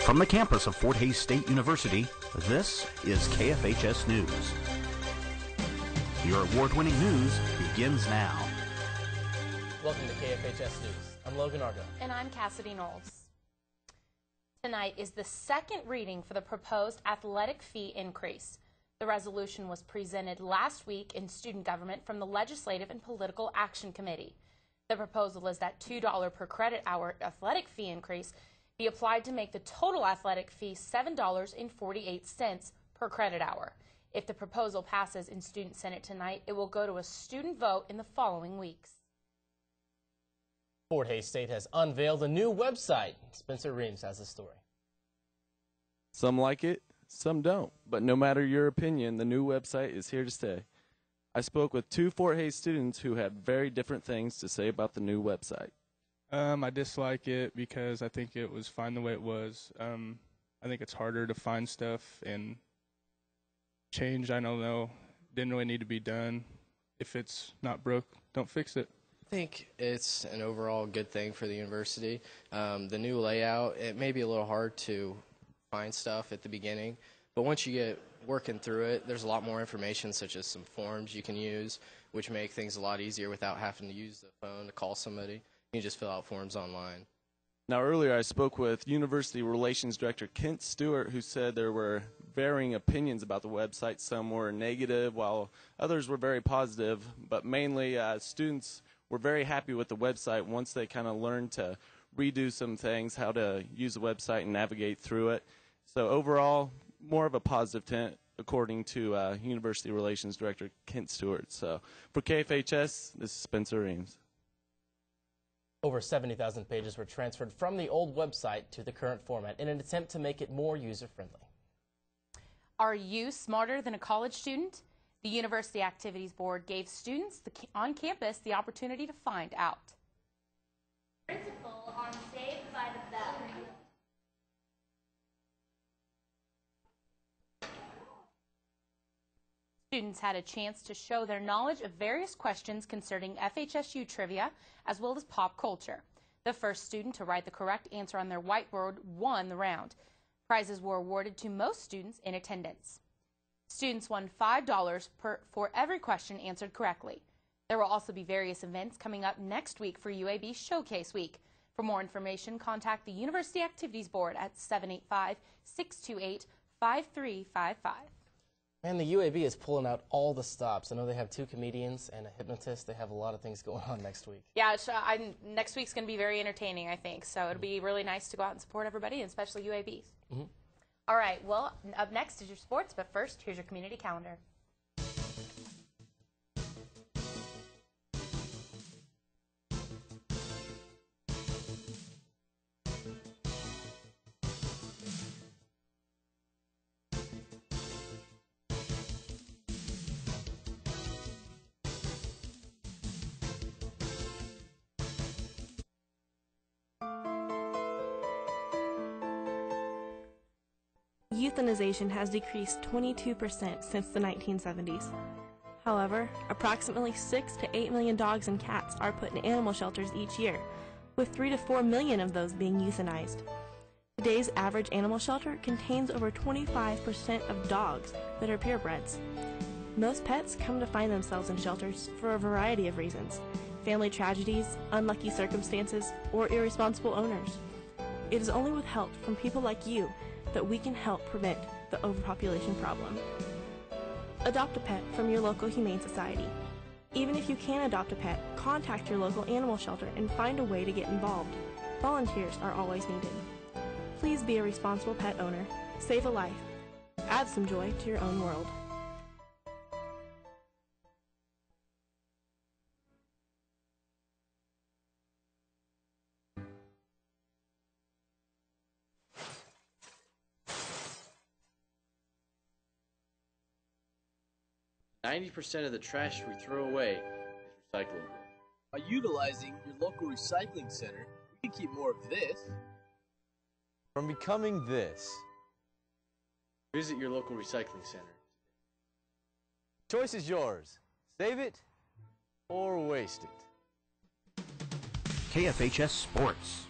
From the campus of Fort Hays State University, this is KFHS News. Your award-winning news begins now. Welcome to KFHS News. I'm Logan Argo. And I'm Kassidy Knowles. Tonight is the second reading for the proposed athletic fee increase. The resolution was presented last week in student government from the Legislative and Political Action Committee. The proposal is that $2 per credit hour athletic fee increase be applied to make the total athletic fee $7.48 per credit hour. If the proposal passes in Student Senate tonight, it will go to a student vote in the following weeks. Fort Hays State has unveiled a new website. Spencer Reece has the story. Some like it, some don't. But no matter your opinion, the new website is here to stay. I spoke with two Fort Hays students who had very different things to say about the new website. I dislike it because I think it was fine the way it was. I think it's harder to find stuff, and change, I don't know, didn't really need to be done. If it's not broke, don't fix it. I think it's an overall good thing for the university. The new layout, it may be a little hard to find stuff at the beginning, but once you get working through it, there's a lot more information, such as some forms you can use, which make things a lot easier without having to use the phone to call somebody. You just fill out forms online. Now, earlier I spoke with University Relations Director Kent Stewart, who said there were varying opinions about the website. Some were negative, while others were very positive. But mainly, students were very happy with the website once they kind of learned to redo some things, how to use the website and navigate through it. So overall, more of a positive tint, according to University Relations Director Kent Stewart. So for KFHS, this is Spencer Reece. Over 70,000 pages were transferred from the old website to the current format in an attempt to make it more user-friendly. Are you smarter than a college student? The University Activities Board gave students on campus the opportunity to find out. Principal on Saved by the Bell. Students had a chance to show their knowledge of various questions concerning FHSU trivia as well as pop culture. The first student to write the correct answer on their whiteboard won the round. Prizes were awarded to most students in attendance. Students won $5 for every question answered correctly. There will also be various events coming up next week for UAB Showcase Week. For more information, contact the University Activities Board at 785-628-5355. And the UAB is pulling out all the stops. I know they have 2 comedians and a hypnotist. They have a lot of things going on next week. Yeah, next week's going to be very entertaining, I think. So it'll be really nice to go out and support everybody, and especially UABs. All right, well, up next is your sports, but first, here's your community calendar. Euthanization has decreased 22% since the 1970s. However, approximately 6 to 8 million dogs and cats are put in animal shelters each year, with 3 to 4 million of those being euthanized. Today's average animal shelter contains over 25% of dogs that are purebreds. Most pets come to find themselves in shelters for a variety of reasons: family tragedies, unlucky circumstances, or irresponsible owners. It is only with help from people like you that we can help prevent the overpopulation problem. Adopt a pet from your local Humane Society. Even if you can't adopt a pet, contact your local animal shelter and find a way to get involved. Volunteers are always needed. Please be a responsible pet owner. Save a life. Add some joy to your own world. %90 of the trash we throw away is recyclable. By utilizing your local recycling center, we can keep more of this from becoming this. Visit your local recycling center. Choice is yours. Save it or waste it. KFHS Sports.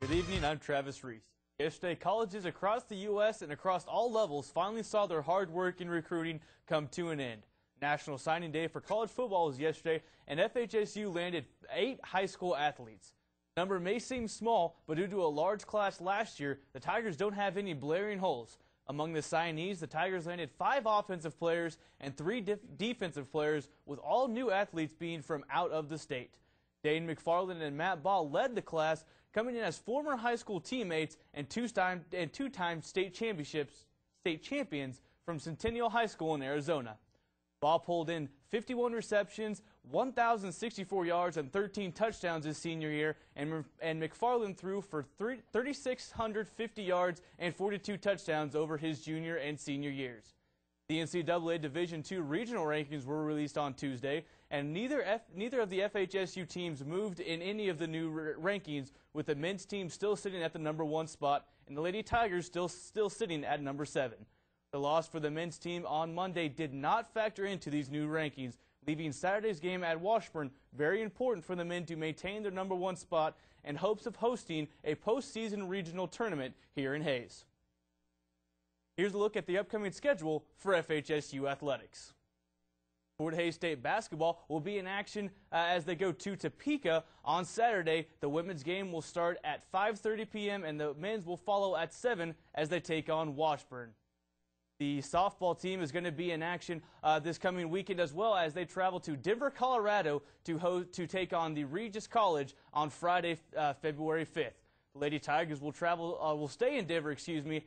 Good evening, I'm Travis Reece. Yesterday, colleges across the U.S. and across all levels finally saw their hard work in recruiting come to an end. National Signing Day for college football was yesterday, and FHSU landed 8 high school athletes. The number may seem small, but due to a large class last year, the Tigers don't have any blaring holes. Among the signees, the Tigers landed 5 offensive players and 3 defensive players, with all new athletes being from out of the state. Dane McFarland and Matt Ball led the class, coming in as former high school teammates and two-time state champions from Centennial High School in Arizona. Ball pulled in 51 receptions, 1,064 yards, and 13 touchdowns his senior year, and McFarland threw for 3,650 yards and 42 touchdowns over his junior and senior years. The NCAA Division II regional rankings were released on Tuesday, and neither of the FHSU teams moved in any of the new rankings, with the men's team still sitting at the #1 spot and the Lady Tigers still sitting at #7. The loss for the men's team on Monday did not factor into these new rankings, leaving Saturday's game at Washburn very important for the men to maintain their #1 spot and hopes of hosting a postseason regional tournament here in Hayes. Here's a look at the upcoming schedule for FHSU athletics. Fort Hays State basketball will be in action as they go to Topeka on Saturday. The women's game will start at 5:30 p.m. and the men's will follow at 7 as they take on Washburn. The softball team is going to be in action this coming weekend as well as they travel to Denver, Colorado to take on the Regis College on Friday, February 5th. The Lady Tigers will stay in Denver,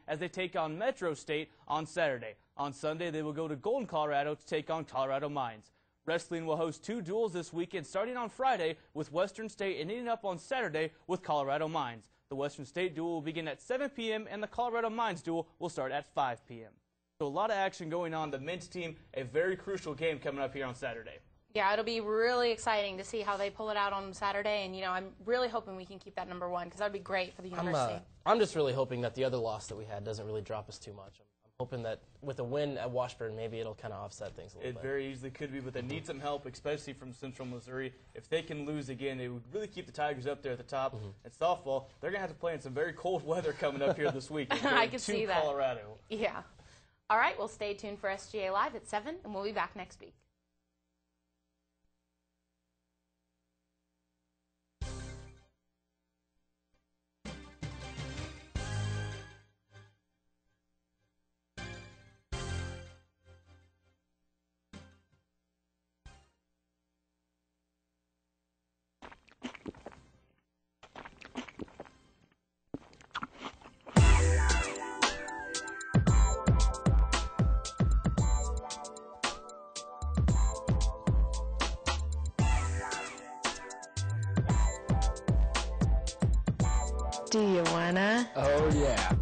as they take on Metro State on Saturday. On Sunday, they will go to Golden, Colorado to take on Colorado Mines. Wrestling will host 2 duels this weekend, starting on Friday with Western State and ending up on Saturday with Colorado Mines. The Western State duel will begin at 7 p.m. and the Colorado Mines duel will start at 5 p.m. So a lot of action going on. The men's team, a very crucial game coming up here on Saturday. Yeah, it'll be really exciting to see how they pull it out on Saturday, and I'm really hoping we can keep that #1 because that would be great for the university. I'm just really hoping that the other loss that we had doesn't really drop us too much. I'm hoping that with a win at Washburn, maybe it'll kind of offset things a little bit. It very easily could be, but they need some help, especially from Central Missouri. If they can lose again, they would really keep the Tigers up there at the top. At softball, they're going to have to play in some very cold weather coming up here this week. I can see that. Colorado. Yeah. All right, well, stay tuned for SGA Live at 7, and we'll be back next week. Do you wanna? Oh yeah.